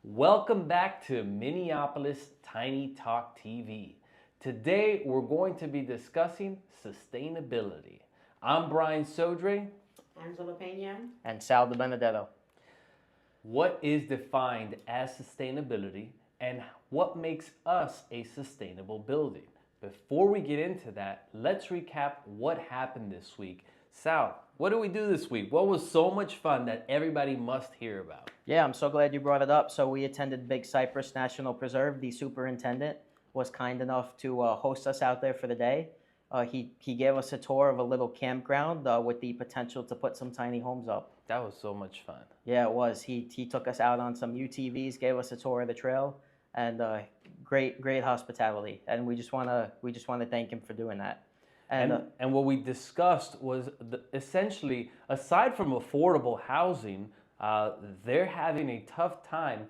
Welcome back to Miniopolis TinyTalkTV. Today we're going to be discussing sustainability. I'm Brian Sodre. Angela Pena. And Sal de Benedetto. What is defined as sustainability and what makes us a sustainable building? Before we get into that, let's recap what happened this week. Sal, what did we do this week? What was so much fun that everybody must hear about? Yeah, I'm so glad you brought it up. So we attended Big Cypress National Preserve. The superintendent was kind enough to host us out there for the day. He gave us a tour of a little campground with the potential to put some tiny homes up. That was so much fun. Yeah, it was. He took us out on some UTVs, gave us a tour of the trail, and great hospitality. And we just want to thank him for doing that. And what we discussed was essentially, aside from affordable housing, they're having a tough time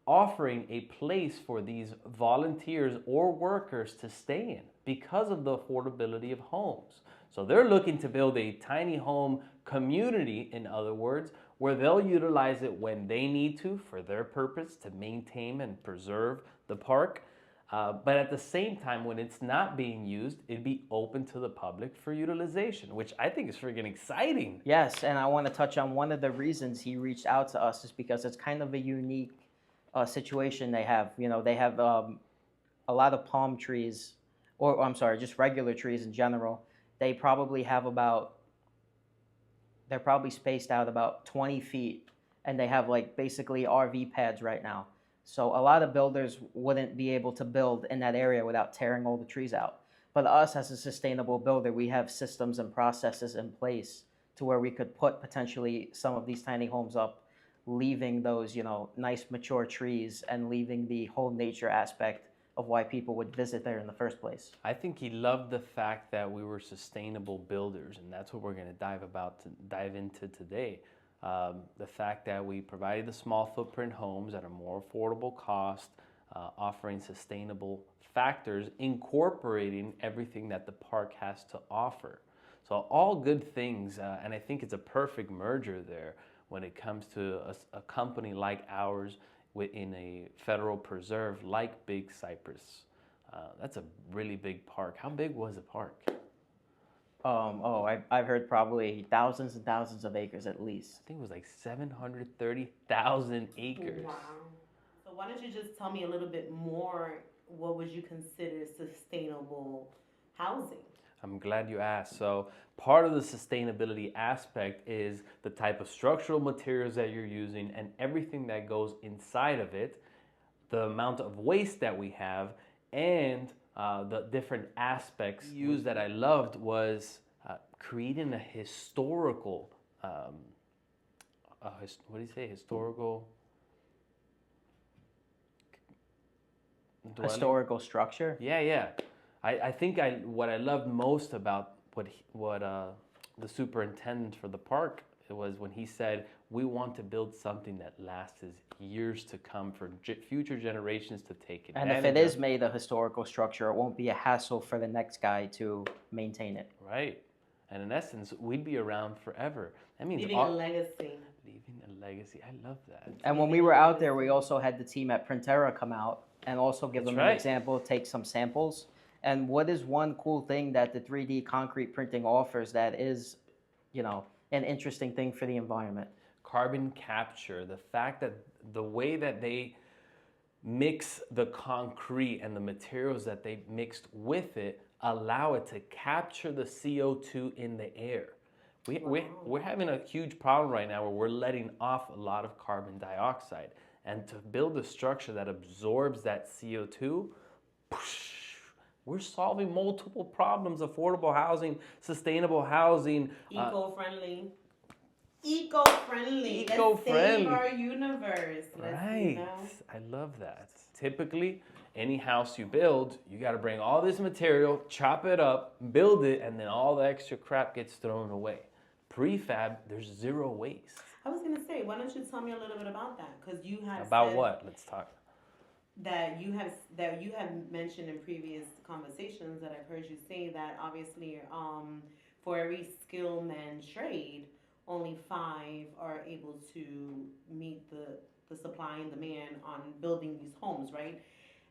offering a place for these volunteers or workers to stay in because of the affordability of homes. So they're looking to build a tiny home community, in other words, where they'll utilize it when they need to for their purpose to maintain and preserve the park. But at the same time, when it's not being used, it'd be open to the public for utilization, which I think is freaking exciting. Yes, and I want to touch on one of the reasons he reached out to us is because it's kind of a unique situation they have. You know, they have a lot of palm trees, or I'm sorry, just regular trees in general. They probably have they're probably spaced out about 20 feet, and they have like basically RV pads right now. So a lot of builders wouldn't be able to build in that area without tearing all the trees out. But us as a sustainable builder, we have systems and processes in place to where we could put potentially some of these tiny homes up, leaving those, nice mature trees and leaving the whole nature aspect of why people would visit there in the first place. I think he loved the fact that we were sustainable builders, and that's what we're going to dive into today. The fact that we provided the small footprint homes at a more affordable cost, offering sustainable factors, incorporating everything that the park has to offer. So all good things, and I think it's a perfect merger there when it comes to a company like ours within a federal preserve like Big Cypress. That's a really big park. How big was the park? I've heard probably thousands and thousands of acres at least. I think it was like 730,000 acres. Wow. So why don't you just tell me a little bit more, what would you consider sustainable housing? I'm glad you asked. So part of the sustainability aspect is the type of structural materials that you're using and everything that goes inside of it, the amount of waste that we have, and the different aspects used that I loved was creating a historical, what do you say, historical Structure? Yeah. I think what I loved most about what the superintendent for the park was when he said, we want to build something that lasts years to come for future generations to take advantage of. And if it is made a historical structure, it won't be a hassle for the next guy to maintain it. Right. And in essence, we'd be around forever. That means leaving a legacy. Leaving a legacy. I love that. And when we were out there, we also had the team at Printera come out and also give them an example, take some samples. And what is one cool thing that the 3D concrete printing offers that is, an interesting thing for the environment? Carbon capture, the fact that the way that they mix the concrete and the materials that they mixed with it allow it to capture the CO2 in the air. We're having a huge problem right now where we're letting off a lot of carbon dioxide. And to build a structure that absorbs that CO2, we're solving multiple problems: affordable housing, sustainable housing, eco-friendly. Let's save our universe. Right. I love that. Typically, any house you build, you got to bring all this material, chop it up, build it, and then all the extra crap gets thrown away. Prefab, there's zero waste. I was going to say, why don't you tell me a little bit about that? Because you have about what? Let's talk. That you have mentioned in previous conversations that I've heard you say that obviously for every skill man trade, only 5 are able to meet the the supply and demand on building these homes, right?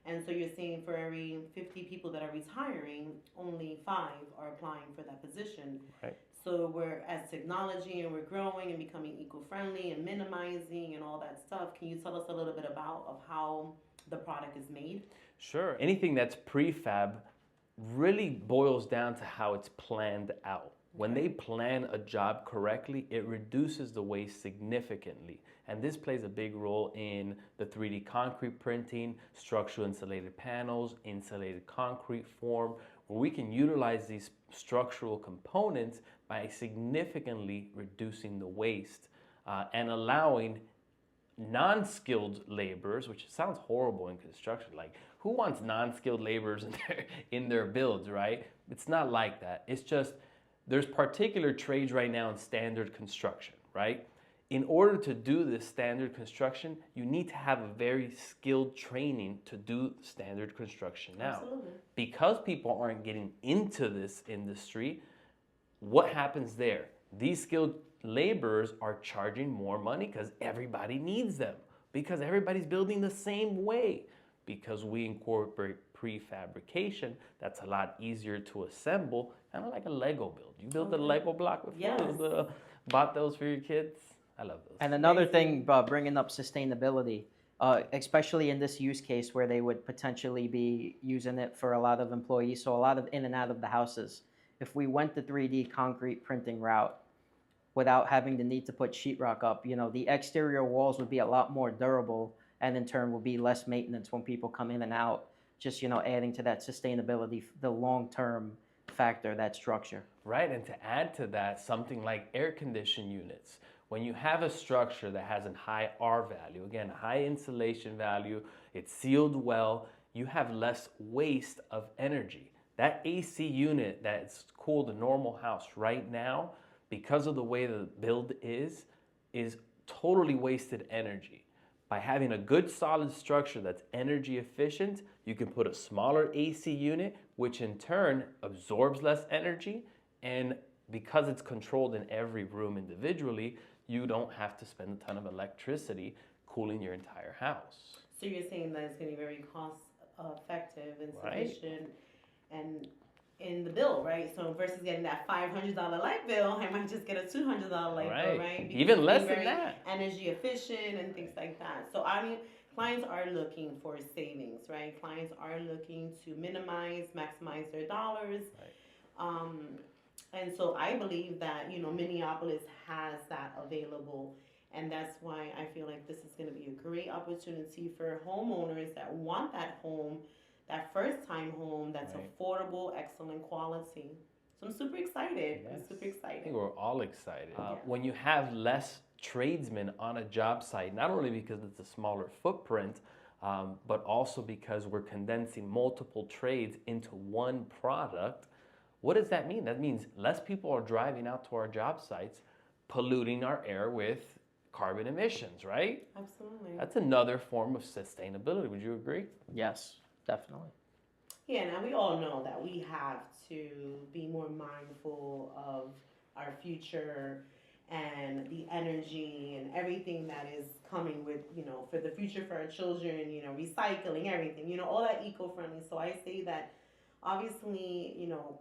And so you're saying for every 50 people that are retiring, only 5 are applying for that position. Right. So we're, as technology, and we're growing and becoming eco-friendly and minimizing and all that stuff. Can you tell us a little bit about of how the product is made? Sure. Anything that's prefab really boils down to how it's planned out. When they plan a job correctly, it reduces the waste significantly. And this plays a big role in the 3D concrete printing, structural insulated panels, insulated concrete form, where we can utilize these structural components by significantly reducing the waste and allowing non-skilled laborers, which sounds horrible in construction. Like, who wants non-skilled laborers in their builds, right? It's not like that. It's just there's particular trades right now in standard construction, right? In order to do this standard construction, you need to have a very skilled training to do standard construction now. Absolutely. Because people aren't getting into this industry, what happens there? These skilled laborers are charging more money because everybody needs them, because everybody's building the same way. Because we incorporate prefabrication, that's a lot easier to assemble, kind of like a Lego build. You built a Lego block before? Yes. Bought those for your kids? I love those. And another thing, bringing up sustainability, especially in this use case where they would potentially be using it for a lot of employees, so a lot of in and out of the houses. If we went the 3D concrete printing route without having the need to put sheetrock up, the exterior walls would be a lot more durable, and in turn will be less maintenance when people come in and out, just, adding to that sustainability, the long-term factor, that structure. Right, and to add to that, something like air conditioned units. When you have a structure that has a high R value, again, high insulation value, it's sealed well, you have less waste of energy. That AC unit that's cooled a normal house right now, because of the way the build is totally wasted energy. By having a good solid structure that's energy efficient, you can put a smaller AC unit, which in turn absorbs less energy, and because it's controlled in every room individually, you don't have to spend a ton of electricity cooling your entire house. So you're saying that it's going to be very cost effective and sufficient and in the bill, right? So versus getting that $500 light bill, I might just get a $200 light bill, right? Because even less it's than that. Energy efficient and things like that. So clients are looking for savings, right? Clients are looking to maximize their dollars. Right. And so I believe that, Minneapolis has that available. And that's why I feel like this is going to be a great opportunity for homeowners that want that home, that first-time home that's affordable, excellent quality. So I'm super excited. Yes. I'm super excited. I think we're all excited. When you have less tradesmen on a job site, not only because it's a smaller footprint, but also because we're condensing multiple trades into one product, what does that mean? That means less people are driving out to our job sites, polluting our air with carbon emissions, right? Absolutely. That's another form of sustainability. Would you agree? Yes, definitely. Yeah, now we all know that we have to be more mindful of our future and the energy and everything that is coming with, for the future for our children, recycling, everything, all that eco-friendly. So I say that obviously,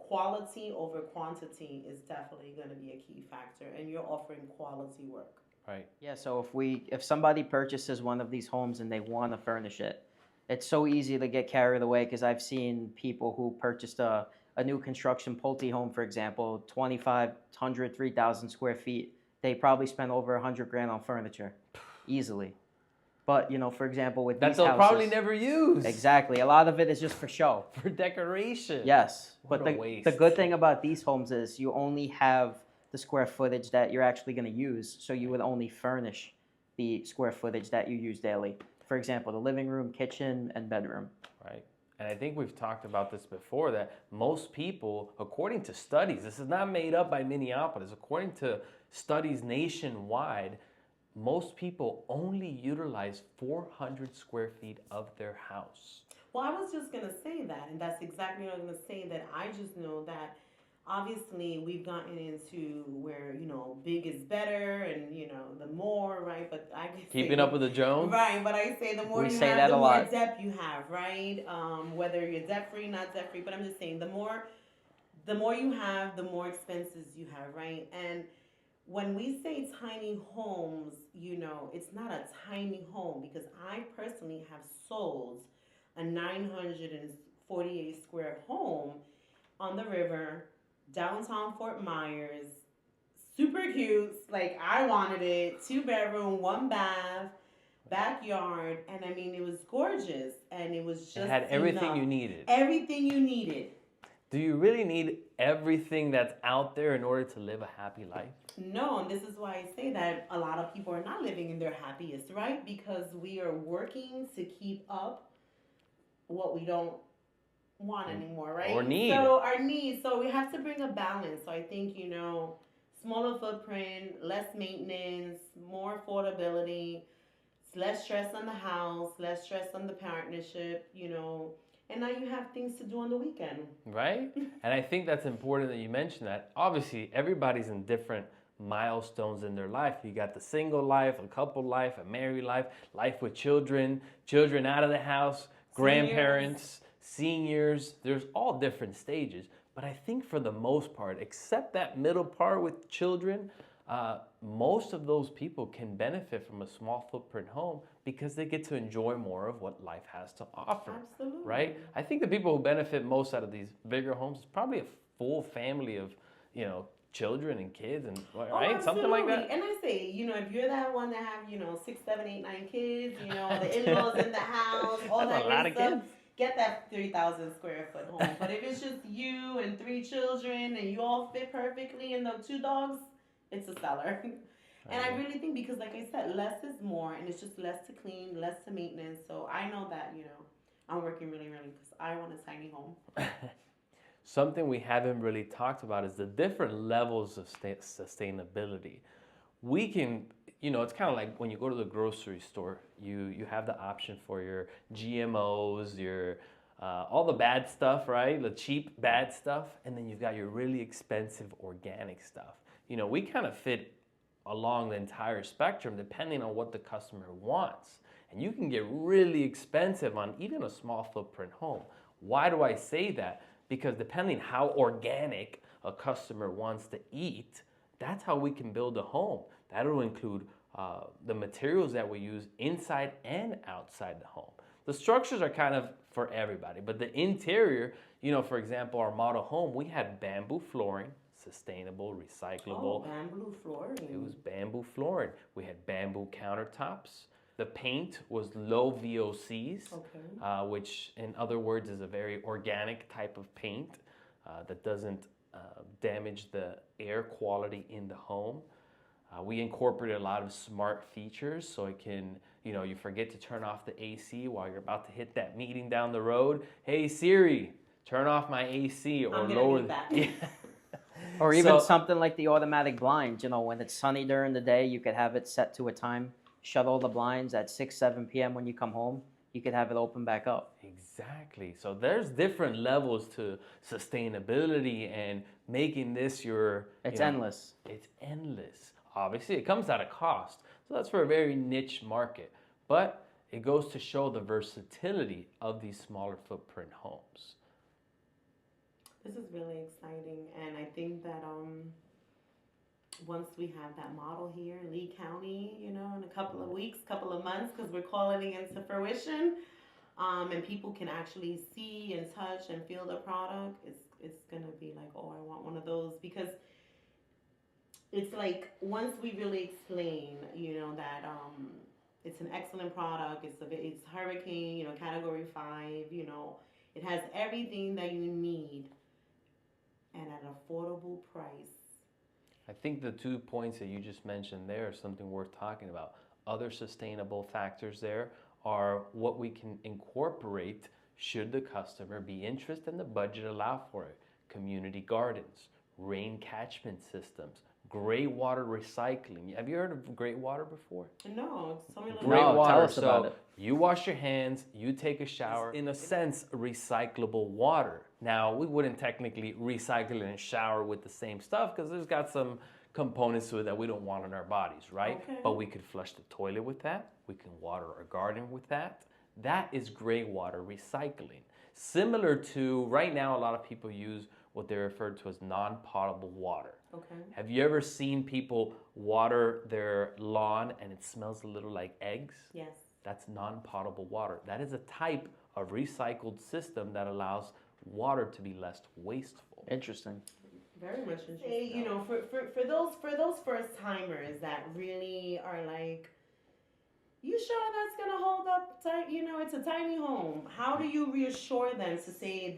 quality over quantity is definitely going to be a key factor, and you're offering quality work. Right. Yeah, so if somebody purchases one of these homes and they want to furnish it, it's so easy to get carried away, because I've seen people who purchased a new construction Pulte home, for example, 2,500, 3,000 square feet. They probably spent over $100,000 on furniture, easily. But, for example, with that these they'll houses, probably never use. Exactly. A lot of it is just for show. For decoration. Yes. What But a waste. the good thing about these homes is you only have the square footage that you're actually going to use. So you would only furnish the square footage that you use daily. For example, the living room, kitchen, and bedroom. Right. And I think we've talked about this before, that most people, according to studies, this is not made up by Minneapolis, according to studies nationwide, most people only utilize 400 square feet of their house. Well, I was just going to say that, and that's exactly what I was going to say, that I just know that obviously we've gotten into where, big is better and, the more, right? But I can say, Keeping up with the Jones. right, but I say the more We you say have, that the a more lot. debt you have, right? Whether you're debt free, not debt free, but I'm just saying the more you have, the more expenses you have, right? And when we say tiny homes, it's not a tiny home because I personally have sold a 948 square home on the river, downtown Fort Myers. Super cute. Like I wanted it. 2 bedroom, 1 bath, backyard, and I mean it was gorgeous and it was just It had everything enough. you needed. Everything you needed. Do you really need everything that's out there in order to live a happy life? No, and this is why I say that a lot of people are not living in their happiest, right? Because we are working to keep up what we don't want anymore, right? Or need. So our needs. So we have to bring a balance. So I think, smaller footprint, less maintenance, more affordability, less stress on the house, less stress on the partnership, and now you have things to do on the weekend. Right? And I think that's important that you mention that. Obviously, everybody's in different milestones in their life. You got the single life, a couple life, a married life, life with children, children out of the house, grandparents, seniors. There's all different stages. But I think for the most part, except that middle part with children, most of those people can benefit from a small footprint home because they get to enjoy more of what life has to offer. Absolutely. Right? I think the people who benefit most out of these bigger homes is probably a full family of, children and kids and right, something like that. And I say, if you're that one that have 6, 7, 8, 9 kids, the in-laws in the house, all That's that a lot good of stuff. kids. Get that 3,000 square foot home. But if it's just you and 3 children and you all fit perfectly and the 2 dogs, it's a seller. And I really think because, like I said, less is more, and it's just less to clean, less to maintenance. So I know that I'm working really, really because I want a tiny home. Something we haven't really talked about is the different levels of sustainability. We can, it's kind of like when you go to the grocery store, you have the option for your GMOs, your all the bad stuff, right? The cheap bad stuff, and then you've got your really expensive organic stuff. We kind of fit along the entire spectrum depending on what the customer wants. And you can get really expensive on even a small footprint home. Why do I say that? Because depending how organic a customer wants to eat, that's how we can build a home. That'll include the materials that we use inside and outside the home. The structures are kind of for everybody, but the interior, for example, our model home, we had bamboo flooring, sustainable, recyclable. Oh, bamboo flooring. It was bamboo flooring. We had bamboo countertops. The paint was low VOCs, which in other words is a very organic type of paint that doesn't damage the air quality in the home. We incorporated a lot of smart features so it can, you forget to turn off the AC while you're about to hit that meeting down the road. Hey Siri, turn off my AC or lower the... Or even something like the automatic blinds, when it's sunny during the day, you could have it set to a time. Shut all the blinds at 6, 7 p.m. when you come home. You could have it open back up. Exactly. So there's different levels to sustainability and making this your... It's endless. It's endless. Obviously, it comes at a cost. So that's for a very niche market. But it goes to show the versatility of these smaller footprint homes. This is really exciting. And I think that... once we have that model here in Lee County, in a couple of weeks, couple of months, because we're calling it into fruition, and people can actually see and touch and feel the product, it's going to be like, oh, I want one of those. Because it's like, once we really explain, that it's an excellent product, it's hurricane, category 5, it has everything that you need and at an affordable price. I think the 2 points that you just mentioned there are something worth talking about. Other sustainable factors there are what we can incorporate should the customer be interested and the budget allow for it. Community gardens, rain catchment systems, gray water recycling. Have you heard of gray water before? No, tell me a little Gray No, water. tell us about So it. you wash your hands, you take a shower. In a sense, recyclable water. Now, we wouldn't technically recycle it and shower with the same stuff because there's got some components to it that we don't want in our bodies, right? Okay. But we could flush the toilet with that. We can water our garden with that. That is gray water recycling. Similar to, right now, a lot of people use what they refer to as non-potable water. Okay. Have you ever seen people water their lawn and it smells a little like eggs? Yes. That's non-potable water. That is a type of recycled system that allows water to be less wasteful. Interesting. Very much interesting. You know, for those first timers that really are like, you sure that's gonna hold up tight? You know, it's a tiny home. How do you reassure them to say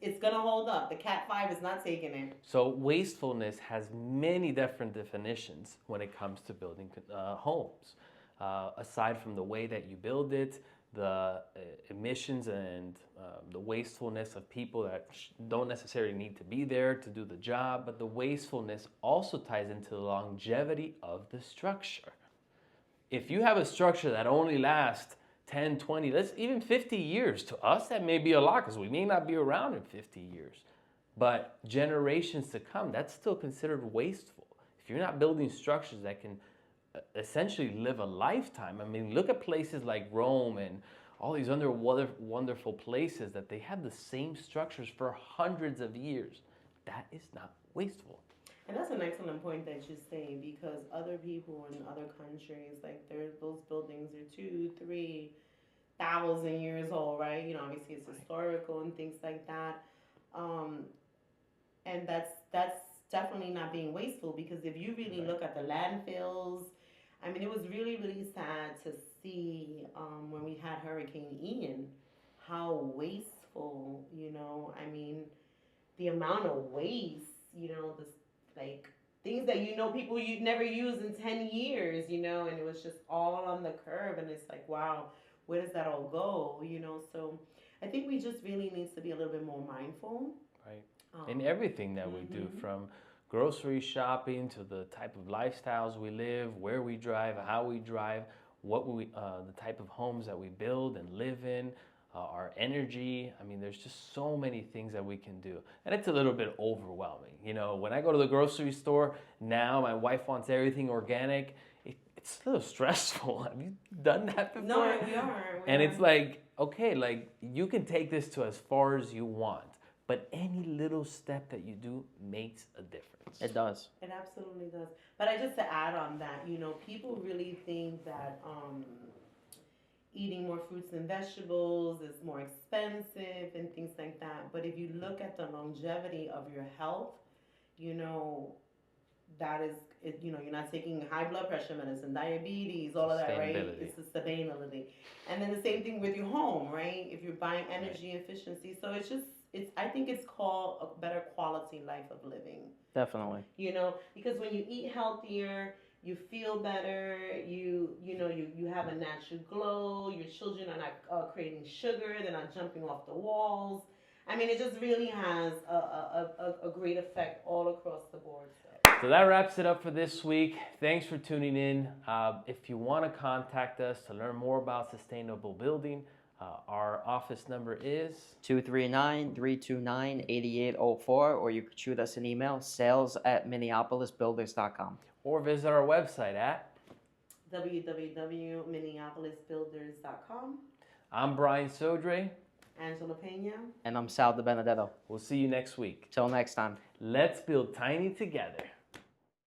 it's gonna hold up? The Cat 5 is not taking it. So wastefulness has many different definitions when it comes to building homes. Aside from the way that you build it, the emissions and the wastefulness of people that don't necessarily need to be there to do the job, but the wastefulness also ties into the longevity of the structure. If you have a structure that only lasts 10, 20, let's even 50 years, to us that may be a lot because we may not be around in 50 years. But generations to come, that's still considered wasteful. If you're not building structures that can essentially live a lifetime. I mean, look at places like Rome and all these other wonderful places that they have the same structures for hundreds of years. That is not wasteful. And that's an excellent point that you say, because other people in other countries, like those buildings are 2,000-3,000 years old, right? You know, obviously it's historical and things like that. And that's definitely not being wasteful, because if you really look at the landfills, I mean, it was really, really sad to see when we had Hurricane Ian, how wasteful, you know, I mean, the amount of waste, you know, like things that, you know, people you'd never use in 10 years, you know, and it was just all on the curb, and it's like, wow, where does that all go, you know? So I think we just really needs to be a little bit more mindful. Right. In everything that we do, from grocery shopping to the type of lifestyles we live, where we drive, how we drive, the type of homes that we build and live in, our energy. I mean, there's just so many things that we can do. And it's a little bit overwhelming. You know, when I go to the grocery store now, my wife wants everything organic. It's a little stressful. Have you done that before? No, we are. It's like, okay, like you can take this to as far as you want, but any little step that you do makes a difference. It does. It absolutely does. But just to add on that, you know, people really think that eating more fruits and vegetables is more expensive and things like that. But if you look at the longevity of your health, you know, that is, you know, you're not taking high blood pressure medicine, diabetes, all of that, right? It's the sustainability. And then the same thing with your home, right? If you're buying energy efficiency. So I think it's called a better quality life of living. Definitely. You know, because when you eat healthier, you feel better, you have a natural glow, your children are not creating sugar, they're not jumping off the walls. I mean, it just really has a great effect all across the board. So that wraps it up for this week. Thanks for tuning in. If you want to contact us to learn more about sustainable building, our office number is 239-329-8804, or you could shoot us an email, sales@minneapolisbuilders.com. or visit our website at www.minneapolisbuilders.com. I'm Brian Sodre. Angela Pena. And I'm Sal De Benedetto. We'll see you next week. Till next time. Let's build tiny together.